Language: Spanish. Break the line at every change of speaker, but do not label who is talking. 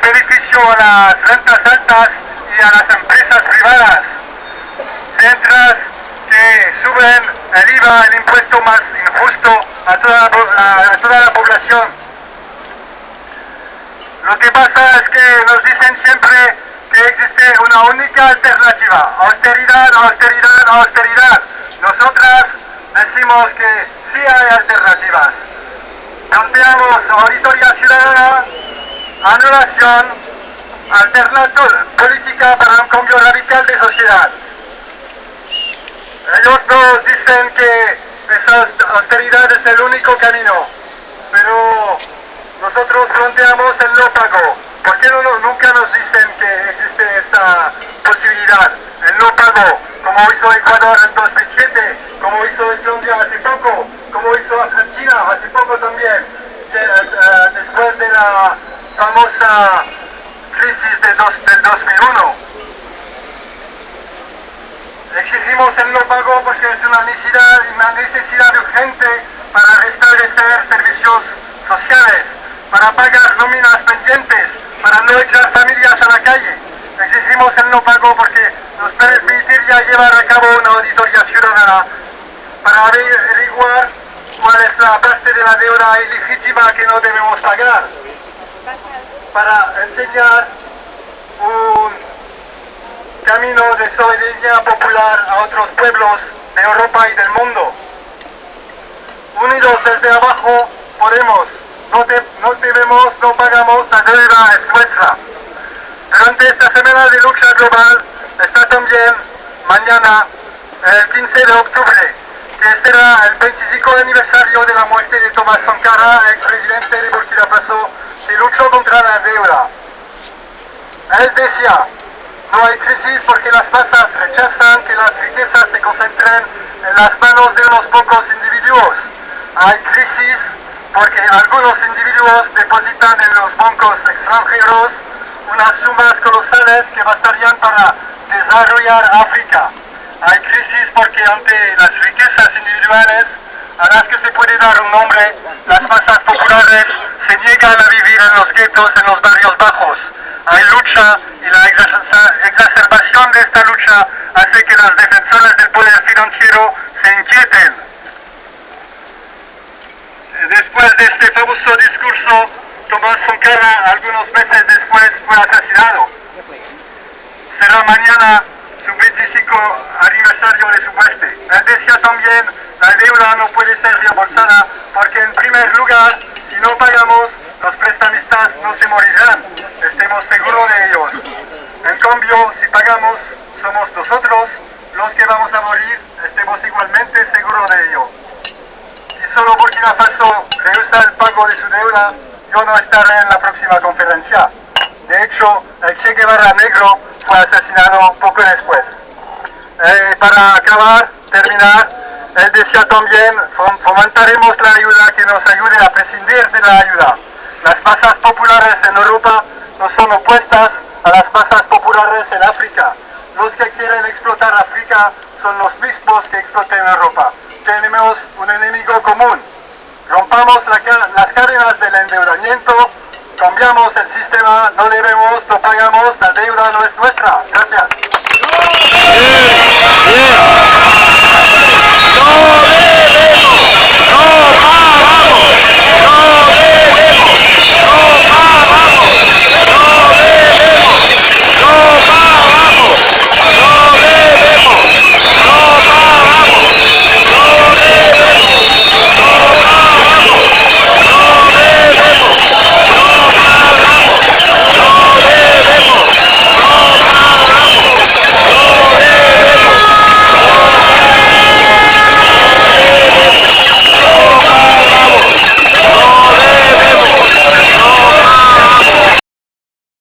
beneficio a las rentas altas y a las empresas privadas, mientras que suben el IVA, el impuesto más injusto a toda la población. Lo que pasa es que nos dicen siempre que existe una única alternativa: austeridad, austeridad, austeridad. Nosotras decimos que sí hay alternativas. Planteamos auditoría ciudadana, anulación, alternativa política para un cambio radical de sociedad. Ellos nos dicen que esa austeridad es el único camino, pero nosotros planteamos el no pago. ¿Por qué nunca nos dicen que existe esta posibilidad? El no pago, como hizo Ecuador en 2007, como hizo Islandia hace poco, como hizo Argentina hace poco también, después de la famosa crisis del 2001. Exigimos el no pago porque es una necesidad urgente para restablecer servicios sociales, para pagar nóminas pendientes, para no echar familias a la calle. Exigimos el no pago porque nos permitiría llevar a cabo una auditoría ciudadana para averiguar cuál es la parte de la deuda ilegítima que no debemos pagar, para enseñar un camino de soberanía popular a otros pueblos de Europa y del mundo. Unidos desde abajo podemos. No debemos, no pagamos, la deuda es nuestra. Durante esta semana de lucha global está también mañana, el 15 de octubre, que será el 25 aniversario de la muerte de Thomas Sankara, el presidente de Burkina Faso, que luchó contra la deuda. Él decía: no hay crisis porque las masas rechazan que las riquezas se concentren en las manos de unos pocos individuos. Hay crisis porque algunos individuos depositan en los bancos extranjeros unas sumas colosales que bastarían para desarrollar África. Hay crisis porque ante las riquezas individuales, a las que se puede dar un nombre, las masas populares se niegan a vivir en los guetos, en los barrios bajos. Hay lucha y la exacerbación de esta lucha hace que las defensoras del poder financiero se inquieten. Después de este famoso discurso, Thomas Sankara, algunos meses después, fue asesinado. Será mañana su 25 aniversario de su muerte. Él decía también: la deuda no puede ser reembolsada porque, en primer lugar, si no pagamos, los prestamistas no se morirán. Estemos seguros de ellos. En cambio, si pagamos, somos nosotros los que vamos a morir. Estemos igualmente seguros de ello. Si solo Burkina Faso rehúsa el pago de su deuda, yo no estaré en la próxima conferencia. De hecho, el Che Guevara negro fue asesinado poco después. Para terminar, él decía también: fomentaremos la ayuda que nos ayude a prescindir de la ayuda. Las masas populares en Europa no son opuestas a las masas populares en África. Los que quieren explotar África son los mismos que explotan Europa. Tenemos un enemigo común. Rompamos las cadenas del endeudamiento, cambiamos el sistema, no debemos, no pagamos, la deuda no es nuestra. Gracias.